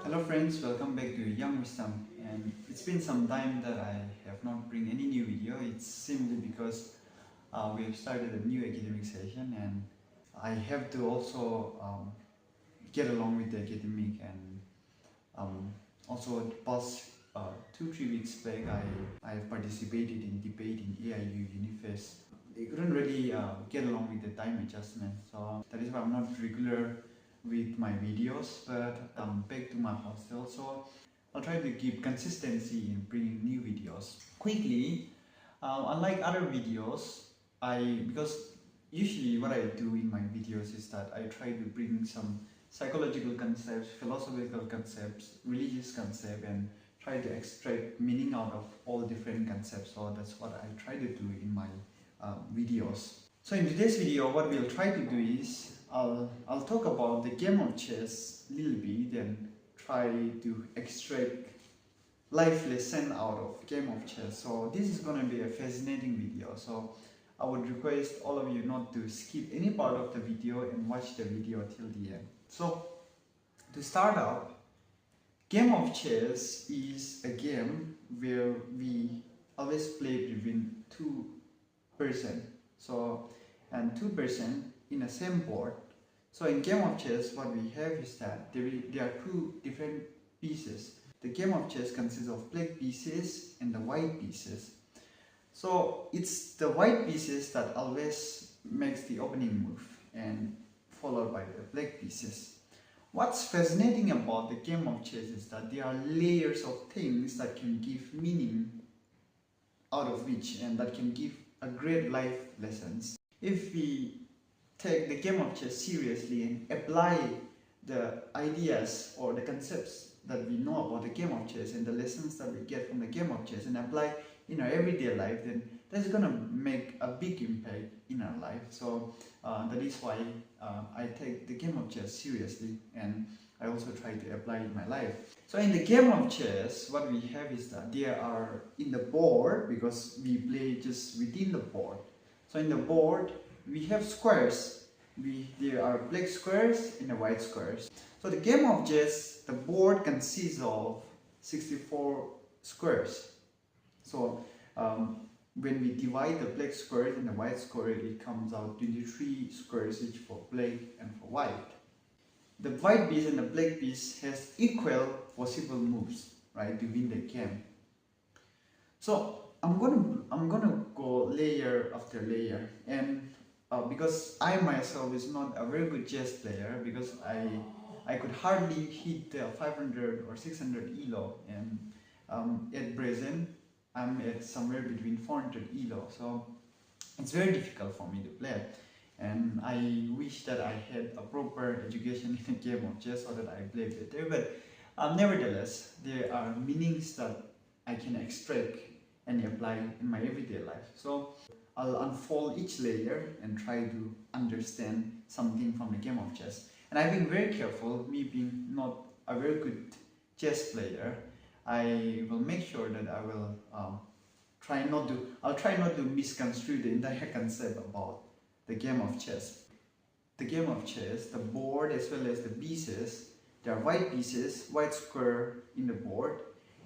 Hello friends, welcome back to Young Wisdom. And it's been some time that I have not bring any new video. It's simply because we have started a new academic session and I have to also get along with the academic and also the past 2-3 weeks back I have participated in debate in AIU Unifest. They couldn't really get along with the time adjustment, so that is why I'm not regular with my videos, but I'm back to my hostel, so I'll try to keep consistency in bringing new videos. Quickly, unlike other videos, because usually what I do in my videos is that I try to bring some psychological concepts, philosophical concepts, religious concepts, and try to extract meaning out of all different concepts. So that's what I try to do in my videos. So in today's video, what we'll try to do is I'll talk about the game of chess a little bit and try to extract life lesson out of game of chess. So this is going to be a fascinating video. So I would request all of you not to skip any part of the video and watch the video till the end. So to start out, game of chess is a game where we always play between two person. So and two person in a same board. So in game of chess, what we have is that there are two different pieces. The game of chess consists of black pieces and the white pieces. So it's the white pieces that always makes the opening move and followed by the black pieces. What's fascinating about the game of chess is that there are layers of things that can give meaning out of which and that can give a great life lessons. If we take the game of chess seriously and apply the ideas or the concepts that we know about the game of chess and the lessons that we get from the game of chess and apply in our everyday life, then that's going to make a big impact in our life. So that is why I take the game of chess seriously and I also try to apply it in my life. So in the game of chess, what we have is that there are in the board, because we play just within the board. So in the board, we have squares. There are black squares and the white squares. So the game of chess, the board consists of 64 squares. So when we divide the black squares and the white square, it comes out 23 squares each for black and for white. The white piece and the black piece has equal possible moves, right, to win the game. So I'm gonna go layer after layer, and because I myself is not a very good chess player, because I could hardly hit the 500 or 600 elo, and at present I'm at somewhere between 400 elo, so it's very difficult for me to play. And I wish that I had a proper education in a game of chess so that I play better, but nevertheless there are meanings that I can extract and apply in my everyday life. So I'll unfold each layer and try to understand something from the game of chess. And I've been very careful, me being not a very good chess player, I will make sure that I will try not to misconstrue the entire concept about the game of chess. The game of chess, the board as well as the pieces, there are white pieces, white square in the board,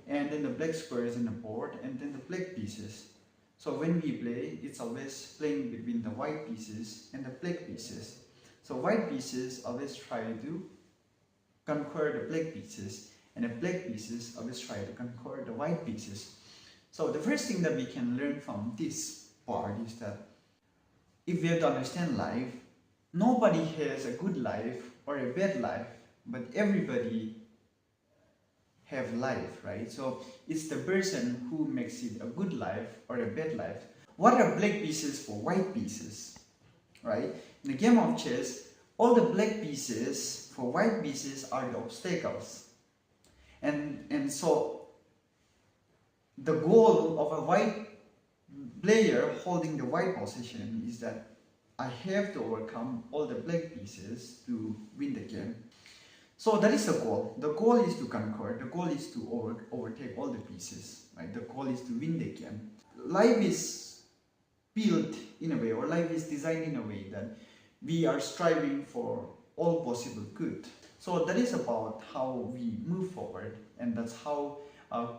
and then the black squares in the board, and then the black pieces. So when we play, it's always playing between the white pieces and the black pieces. So white pieces always try to conquer the black pieces, and the black pieces always try to conquer the white pieces. So the first thing that we can learn from this part is that if we have to understand life, nobody has a good life or a bad life, but everybody have life, right? So it's the person who makes it a good life or a bad life. What are black pieces for white pieces, right? In the game of chess, all the black pieces for white pieces are the obstacles. And so the goal of a white player holding the white position is that I have to overcome all the black pieces to win the game. So that is the goal. The goal is to conquer. The goal is to overtake all the pieces, right? The goal is to win the game. Life is built in a way, or life is designed in a way that we are striving for all possible good. So that is about how we move forward, and that's how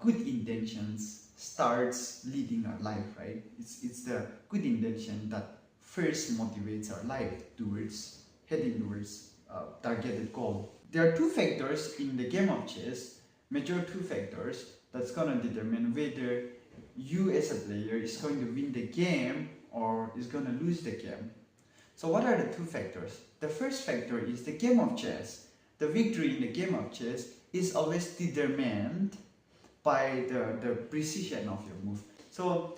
good intentions starts leading our life, right? It's the good intention that first motivates our life towards heading towards targeted goal. There are two factors in the game of chess, major two factors that's gonna determine whether you as a player is going to win the game or is gonna lose the game. So what are the two factors? The first factor is the game of chess. The victory in the game of chess is always determined by the precision of your move. So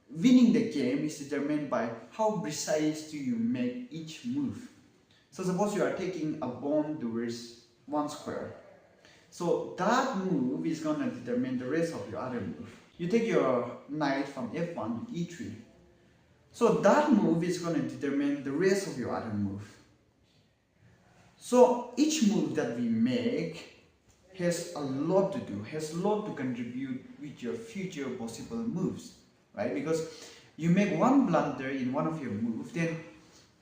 winning the game is determined by how precise do you make each move. So suppose you are taking a pawn towards one square. So that move is going to determine the rest of your other move. You take your knight from f1 to e3. So that move is going to determine the rest of your other move. So each move that we make has a lot to do, has a lot to contribute with your future possible moves, right? Because you make one blunder in one of your moves, then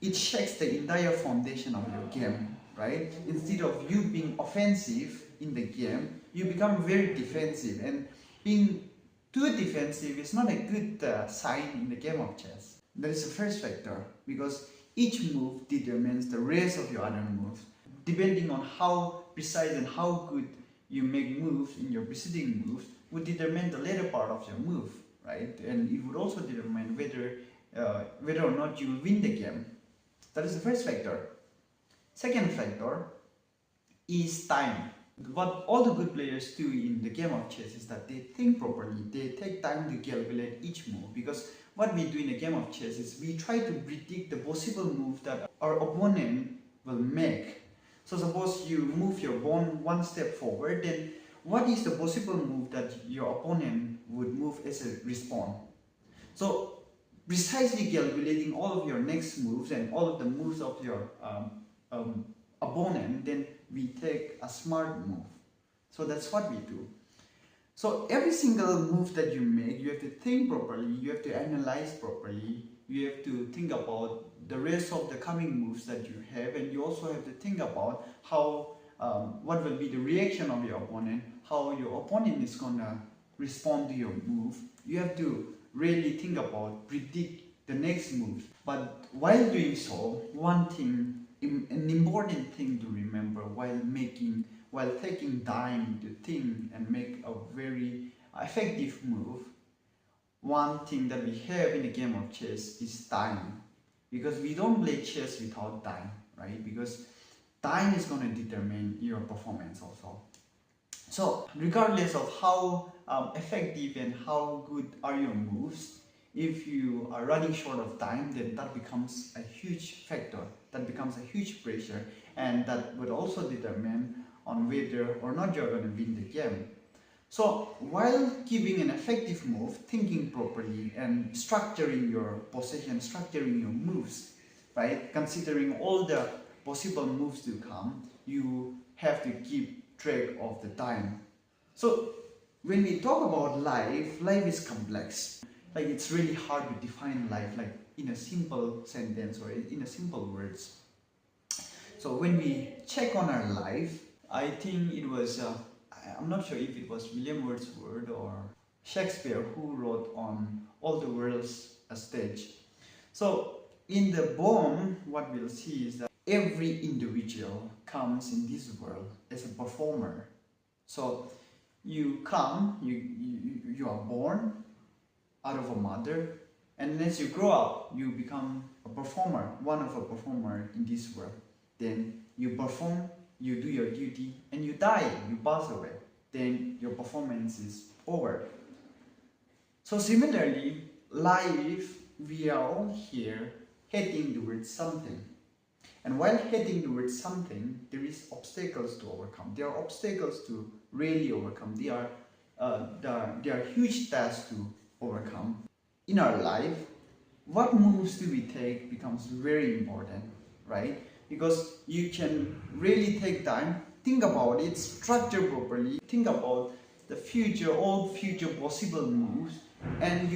it shakes the entire foundation of your game, right? Instead of you being offensive in the game, you become very defensive, and being too defensive is not a good sign in the game of chess. That is the first factor, because each move determines the rest of your other moves. Depending on how precise and how good you make moves in your preceding moves would determine the later part of your move, right? And it would also determine whether or not you will win the game. That is the first factor. Second factor is time. What all the good players do in the game of chess is that they think properly. They take time to calculate each move, because what we do in the game of chess is we try to predict the possible move that our opponent will make. So suppose you move your pawn one step forward, then what is the possible move that your opponent would move as a response? So precisely calculating all of your next moves and all of the moves of your opponent, then we take a smart move. So that's what we do. So every single move that you make, you have to think properly, you have to analyze properly, you have to think about the rest of the coming moves that you have, and you also have to think about how what will be the reaction of your opponent, how your opponent is gonna respond to your move. You have to really think about, predict the next move. But while doing so, one thing, an important thing to remember while taking time to think and make a very effective move, one thing that we have in the game of chess is time. Because we don't play chess without time, right? Because time is going to determine your performance also. So regardless of how effective and how good are your moves, if you are running short of time, then that becomes a huge factor, that becomes a huge pressure, and that would also determine on whether or not you're going to win the game. So while giving an effective move, thinking properly and structuring your position, structuring your moves, right? Considering all the possible moves to come, you have to keep track of the time. So when we talk about life is complex. Like, it's really hard to define life like in a simple sentence or in a simple words. So when we check on our life, I think it was I'm not sure if it was William Wordsworth or Shakespeare who wrote on All the World's a Stage. So in the poem, what we'll see is that every individual comes in this world as a performer. So you come, you are born out of a mother, and as you grow up, you become a performer, one of a performer in this world. Then you perform, you do your duty, and you die, you pass away. Then your performance is over. So similarly, life, we are all here heading towards something. And while heading towards something, there is obstacles to overcome. There are obstacles to really overcome. There are huge tasks to overcome. In our life, what moves do we take becomes very important, right? Because you can really take time, think about it, structure properly, think about the future, all future possible moves, and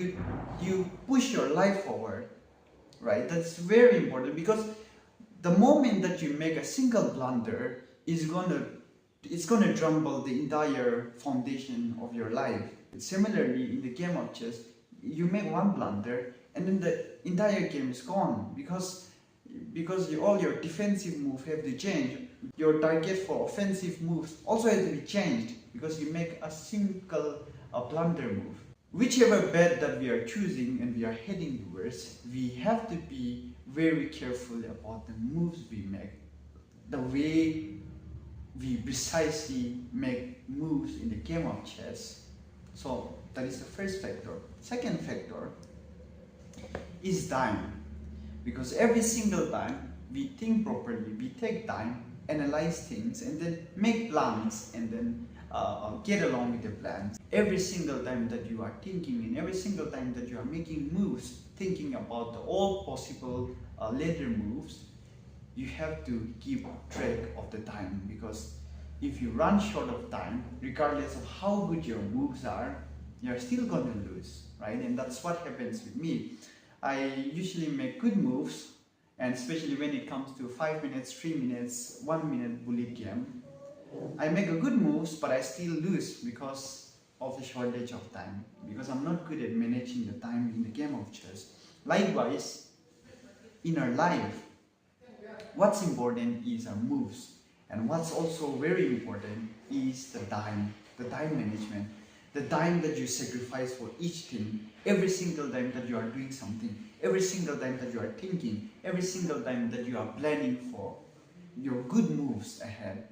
you push your life forward, right? That's very important, because the moment that you make a single blunder, is gonna it's gonna crumble the entire foundation of your life. Similarly, in the game of chess, you make one blunder and then the entire game is gone because all your defensive moves have to change. Your target for offensive moves also has to be changed because you make a single blunder move. Whichever bet that we are choosing and we are heading towards, we have to be very careful about the moves we make, the way we precisely make moves in the game of chess. So that is the first factor. Second factor is time, because every single time we think properly, we take time, analyze things, and then make plans, and then get along with the plans. Every single time that you are thinking, and every single time that you are making moves, thinking about all possible later moves, you have to keep track of the time, because if you run short of time, regardless of how good your moves are, you're still going to lose, right? And that's what happens with me. I usually make good moves, and especially when it comes to 5 minutes, 3 minutes, 1 minute bullet game, I make a good moves, but I still lose because of the shortage of time, because I'm not good at managing the time in the game of chess. Likewise, in our life, what's important is our moves, and what's also very important is the time management, the time that you sacrifice for each thing, every single time that you are doing something, every single time that you are thinking, every single time that you are planning for your good moves ahead.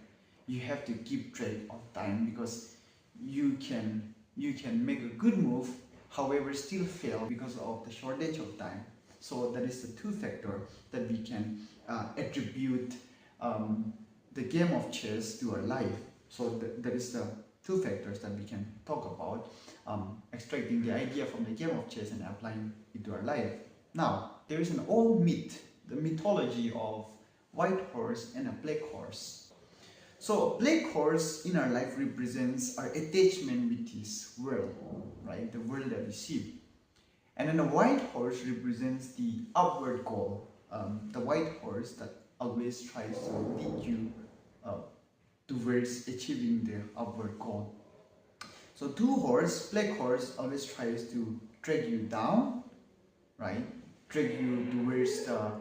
You have to keep track of time, because you can make a good move, however still fail because of the shortage of time. So that is the two factor that we can attribute the game of chess to our life. So that is the two factors that we can talk about, extracting the idea from the game of chess and applying it to our life. Now, there is an old myth, the mythology of white horse and a black horse. So, black horse in our life represents our attachment with this world, right? The world that we see. And then a white horse represents the upward goal, the white horse that always tries to lead you towards achieving the upward goal. So black horse always tries to drag you down, right? Drag you towards the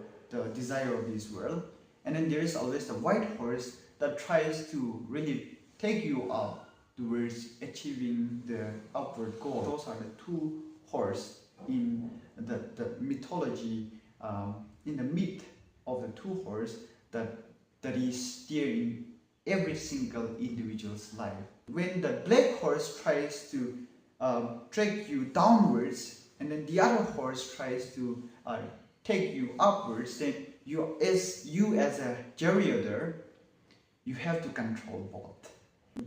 desire of this world. And then there is always the white horse that tries to really take you up towards achieving the upward goal. Those are the two horses in the mythology, in the myth of the two horses that is there in every single individual's life. When the black horse tries to drag you downwards, and then the other horse tries to take you upwards, then you as a charioteer, you have to control both,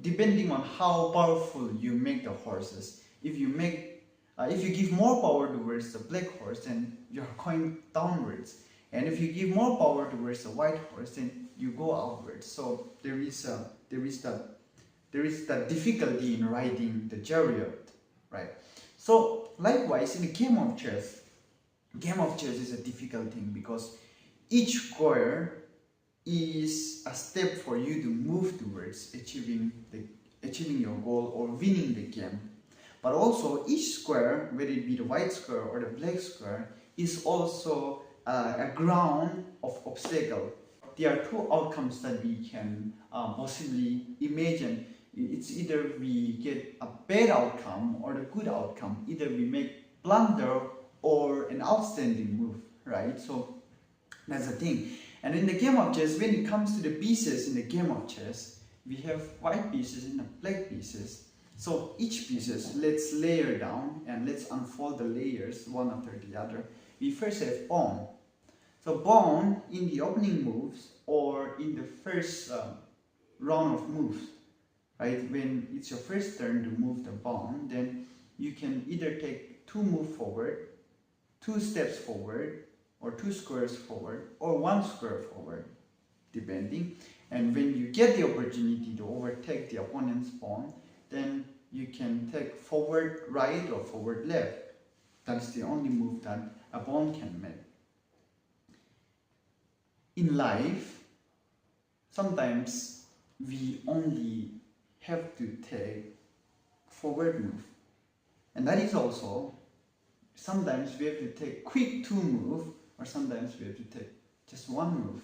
depending on how powerful you make the horses. If you give more power towards the black horse, then you're going downwards, and if you give more power towards the white horse, then you go outwards. So there is the difficulty in riding the chariot, right? So likewise, in the game of chess is a difficult thing, because each square is a step for you to move towards achieving your goal or winning the game. But also each square, whether it be the white square or the black square, is also a ground of obstacle. There are two outcomes that we can possibly imagine. It's either we get a bad outcome or a good outcome. Either we make blunder or an outstanding move, right? So that's the thing. And in the game of chess, when it comes to the pieces in the game of chess, we have white pieces and black pieces. So each pieces, let's layer down and let's unfold the layers one after the other. We first have pawn. So pawn in the opening moves or in the first round of moves, right? When it's your first turn to move the pawn, then you can either take 2 moves forward, 2 steps forward, or 2 squares forward, or 1 square forward, depending. And when you get the opportunity to overtake the opponent's pawn, then you can take forward right or forward left. That's the only move that a pawn can make. In life, sometimes we only have to take forward move. And that is also, sometimes we have to take quick two move, or sometimes we have to take just one move.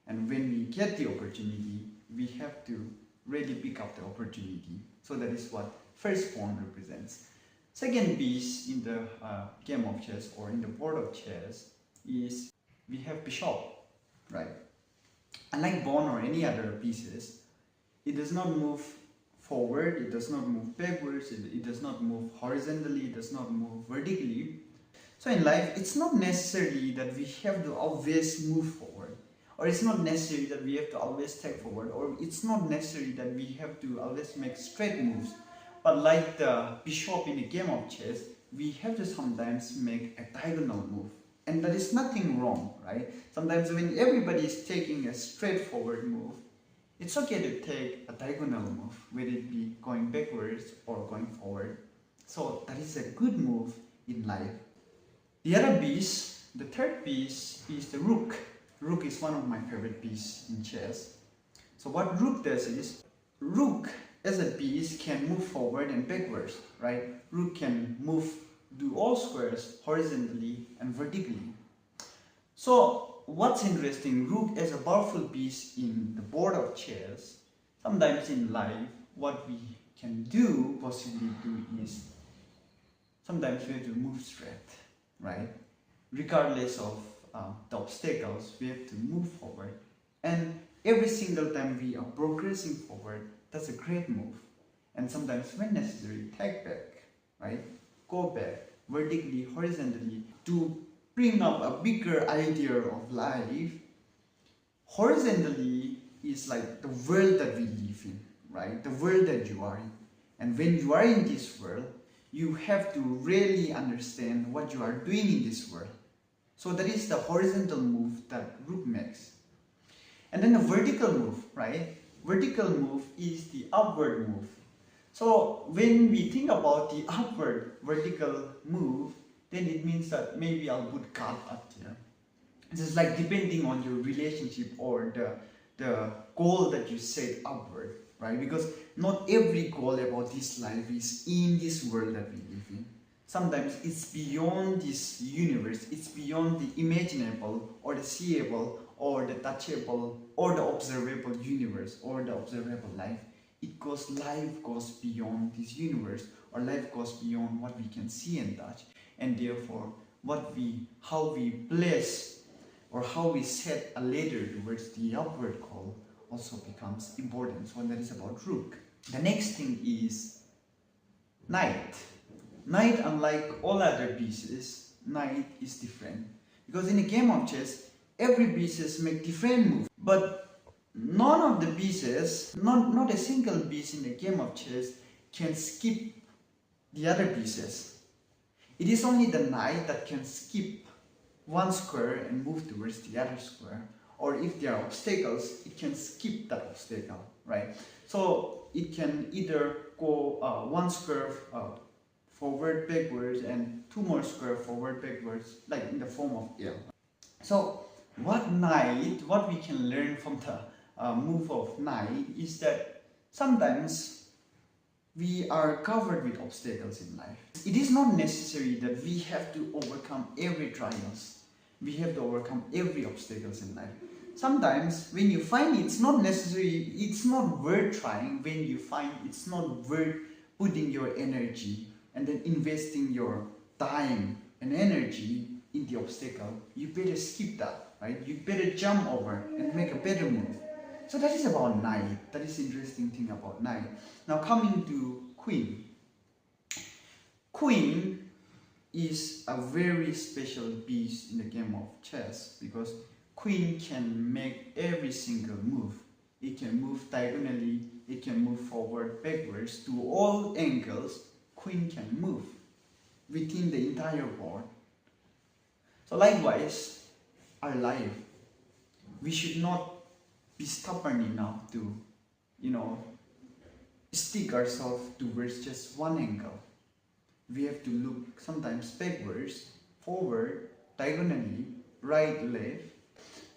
And when we get the opportunity, we have to really pick up the opportunity. So that is what first pawn represents. Second piece in the game of chess, or in the board of chess, is we have bishop, right? Unlike pawn or any other pieces, it does not move forward, it does not move backwards, it does not move horizontally, it does not move vertically. So in life, it's not necessary that we have to always move forward, or it's not necessary that we have to always take forward, or it's not necessary that we have to always make straight moves. But like the bishop in a game of chess, we have to sometimes make a diagonal move. And that is nothing wrong, right? Sometimes when everybody is taking a straightforward move, it's okay to take a diagonal move, whether it be going backwards or going forward. So that is a good move in life. The other piece, the third piece, is the rook. Rook is one of my favorite pieces in chess. So what rook does is, rook as a piece can move forward and backwards, right? Rook can move, do all squares horizontally and vertically. So what's interesting, rook as a powerful piece in the board of chess, sometimes in life, what we can do, possibly do, is sometimes we have to move straight, right? Regardless of the obstacles, we have to move forward. And every single time we are progressing forward, that's a great move. And sometimes when necessary, take back, right? Go back vertically, horizontally, to bring up a bigger idea of life. Horizontally is like the world that we live in, right? The world that you are in. And when you are in this world, you have to really understand what you are doing in this world. So that is the horizontal move that rook makes. And then the vertical move, right? Vertical move is the upward move. So when we think about the upward vertical move, then it means that maybe I'll put guard up here. It's just like depending on your relationship or the goal that you set upward, right? Because not every goal about this life is in this world that we live in. Sometimes it's beyond this universe, it's beyond the imaginable or the seeable or the touchable or the observable universe or the observable life. Life goes beyond this universe, or life goes beyond what we can see and touch. And therefore, how we place or how we set a ladder towards the upward goal also becomes important. So that is about rook. The next thing is knight. Knight, unlike all other pieces, knight is different. Because in a game of chess, every pieces make different moves. But none of the pieces, not a single piece in a game of chess can skip the other pieces. It is only the knight that can skip one square and move towards the other square. Or if there are obstacles, it can skip that obstacle, right? So it can either go one square forward, backwards, and two more square forward, backwards, like in the form of L. So what we can learn from the move of knight is that sometimes we are covered with obstacles in life. It is not necessary that we have to overcome every trials. We have to overcome every obstacles in life. Sometimes when you find it's not necessary, it's not worth trying, when you find it's not worth putting your energy and then investing your time and energy in the obstacle, you better skip that, right? You better jump over and make a better move. So that is about knight. That is the interesting thing about knight. Now coming to queen. Queen is a very special piece in the game of chess because queen can make every single move. It can move diagonally, it can move forward, backwards, to all angles. Queen can move within the entire board. So likewise, our life, we should not be stubborn enough to, stick ourselves towards just one angle. We have to look sometimes backwards, forward, diagonally, right, left.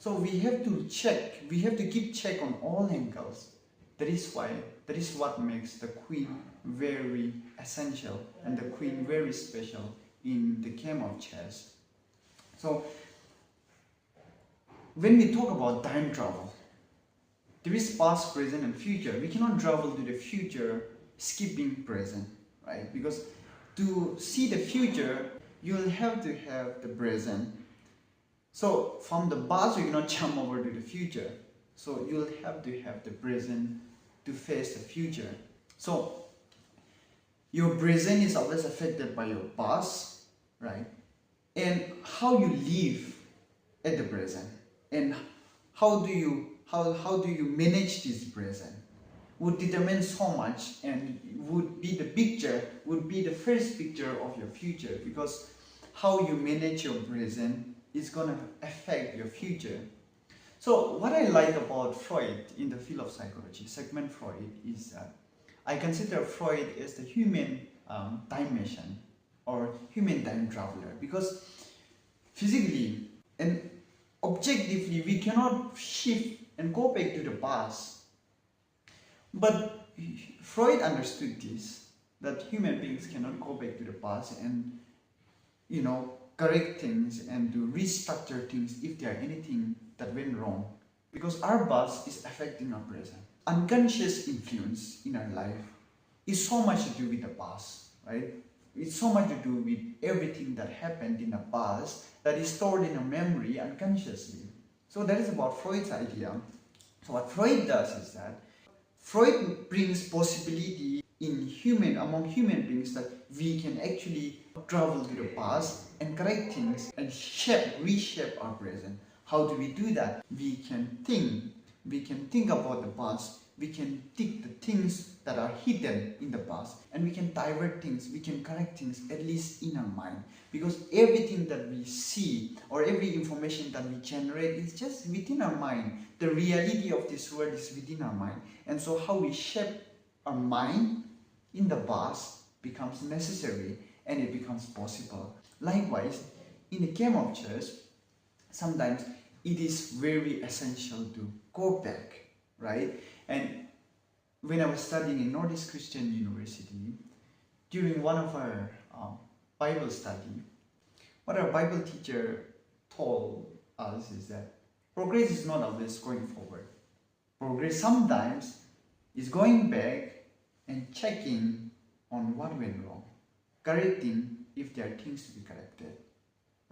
So we have to check, we have to keep check on all angles. That is why, that is what makes the queen very essential and the queen very special in the game of chess. So when we talk about time travel, there is past, present and future. We cannot travel to the future skipping present, right? Because to see the future, you'll have to have the present. So from the past, you cannot jump over to the future. So you'll have to have the present to face the future. So your present is always affected by your past, right? And how you live at the present, and how do you manage this present would determine so much, and would be the first picture of your future, because how you manage your present is gonna affect your future. So what I like about Freud in the field of psychology, Sigmund Freud, is that I consider Freud as the human time machine or human time traveler, because physically and objectively we cannot shift and go back to the past. But Freud understood this, that human beings cannot go back to the past and correct things and to restructure things if there are anything that went wrong, because our past is affecting our present. Unconscious influence in our life is so much to do with the past, right? It's so much to do with everything that happened in the past that is stored in our memory unconsciously. So that is about Freud's idea. So what Freud does is that Freud brings possibility among human beings that we can actually travel to the past and correct things and reshape our present. How do we do that? We can think about the past, we can take the things that are hidden in the past, and we can divert things, we can correct things, at least in our mind. Because everything that we see or every information that we generate is just within our mind. The reality of this world is within our mind. And so how we shape our mind in the past becomes necessary, and it becomes possible. Likewise, in the game of chess, sometimes it is very essential to go back, right? And when I was studying in Northeast Christian University, during one of our Bible study, what our Bible teacher told us is that progress is not always going forward. Progress sometimes is going back and checking on what went wrong, correcting if there are things to be corrected,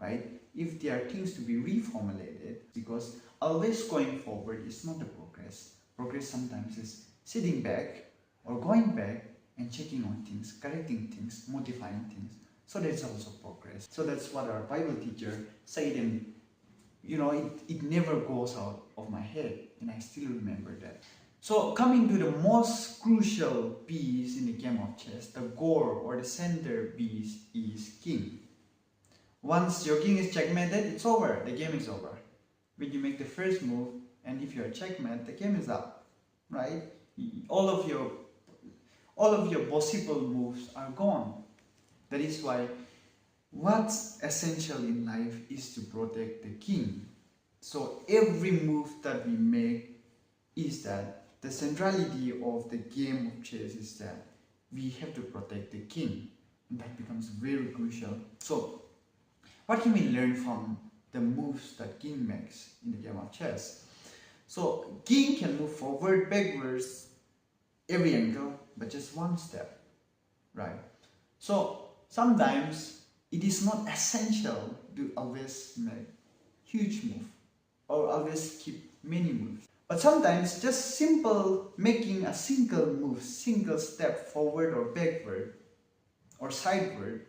right? If there are things to be reformulated, because always going forward is not the progress. Progress sometimes is sitting back or going back and checking on things, correcting things, modifying things. So that's also progress. So that's what our Bible teacher said, and it never goes out of my head, and I still remember that. So coming to the most crucial piece in the game of chess, the core or the center piece is king. Once your king is checkmated, it's over. The game is over. When you make the first move, and if you're checkmate, the game is up, right? All of your possible moves are gone. That is why what's essential in life is to protect the king. So every move that we make is that the centrality of the game of chess is that we have to protect the king, and that becomes very crucial. So what can we learn from the moves that king makes in the game of chess? So king can move forward, backwards, every angle, but just one step, right? So sometimes it is not essential to always make huge move or always keep many moves. But sometimes just simple making a single move, single step forward or backward or sideward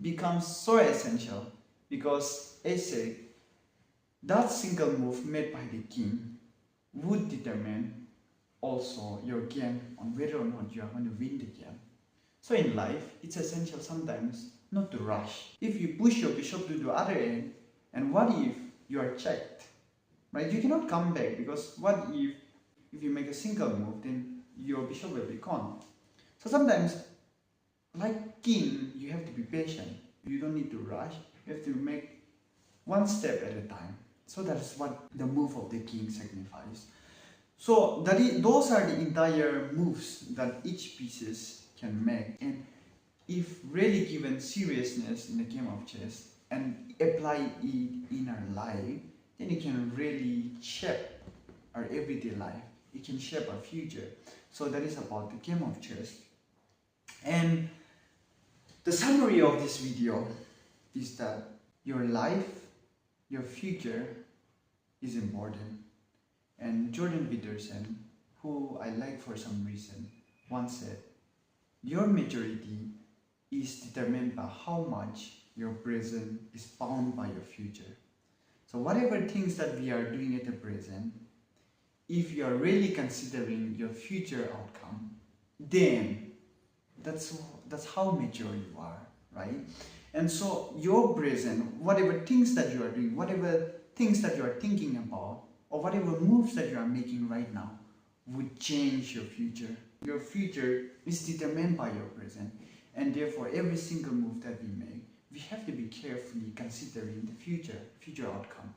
becomes so essential, because that single move made by the king would determine also your game on whether or not you are going to win the game. So in life, it's essential sometimes not to rush. If you push your bishop to the other end, and what if you are checked, right? You cannot come back, because what if you make a single move, then your bishop will be gone. So sometimes, like king, you have to be patient. You don't need to rush. You have to make one step at a time. So that's what the move of the king signifies. So those are the entire moves that each pieces can make, and if really given seriousness in the game of chess and apply it in our life, then it can really shape our everyday life. It can shape our future. So that is about the game of chess. And the summary of this video is that your life, your future is important. And Jordan Peterson, who I like for some reason, once said, your maturity is determined by how much your present is bound by your future. So whatever things that we are doing at the present, if you are really considering your future outcome, then that's how mature you are, right? And so your present, whatever things that you are doing, whatever things that you are thinking about, or whatever moves that you are making right now would change your future. Your future is determined by your present, and therefore every single move that we make, we have to be carefully considering the future outcome.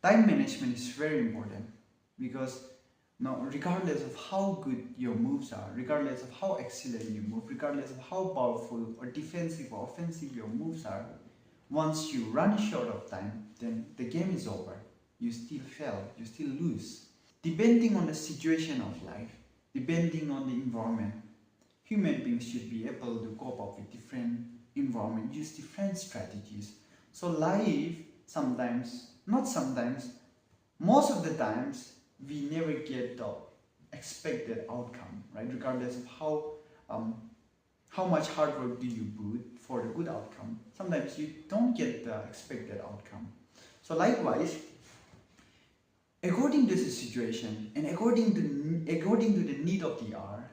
Time management is very important, because now, regardless of how good your moves are, regardless of how excellent you move, regardless of how powerful or defensive or offensive your moves are, once you run short of time, then the game is over. You still fail, you still lose. Depending on the situation of life, depending on the environment, human beings should be able to cope up with different environment, use different strategies. So life, sometimes, not sometimes, most of the times, we never get the expected outcome, right? Regardless of how much hard work do you put for the good outcome, sometimes you don't get the expected outcome. So likewise, according to the situation and according to the need of the hour,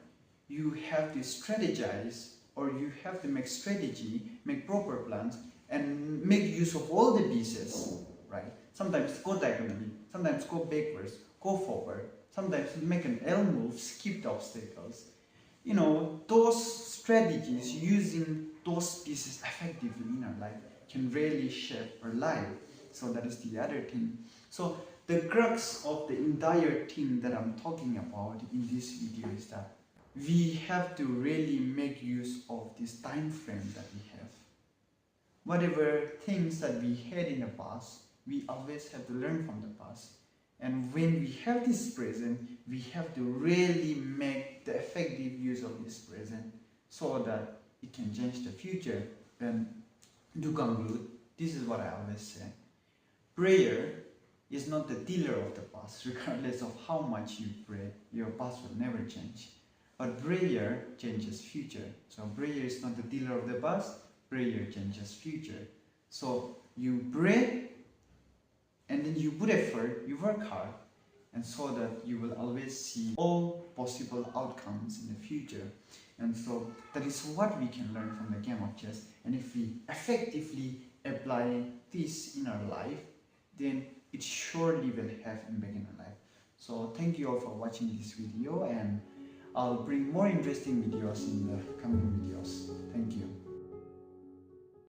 you have to strategize, or you have to make strategy, make proper plans, and make use of all the pieces, right? Sometimes go diagonally, sometimes go backwards, go forward, sometimes make an L move, skip the obstacles. You know, those strategies, using those pieces effectively in our life, can really shape our life. So that is the other thing. So the crux of the entire thing that I'm talking about in this video is that we have to really make use of this time frame that we have. Whatever things that we had in the past, we always have to learn from the past. And when we have this present, we have to really make the effective use of this present so that it can change the future. And to conclude, this is what I always say. Prayer is not the dealer of the past. Regardless of how much you pray, your past will never change. But prayer changes future. So prayer is not the dealer of the past, prayer changes future. So you pray, and then you put effort, you work hard, and so that you will always see all possible outcomes in the future. And so that is what we can learn from the game of chess. And if we effectively apply this in our life, then it surely will have impact in our life. So thank you all for watching this video, and I'll bring more interesting videos in the coming videos. Thank you.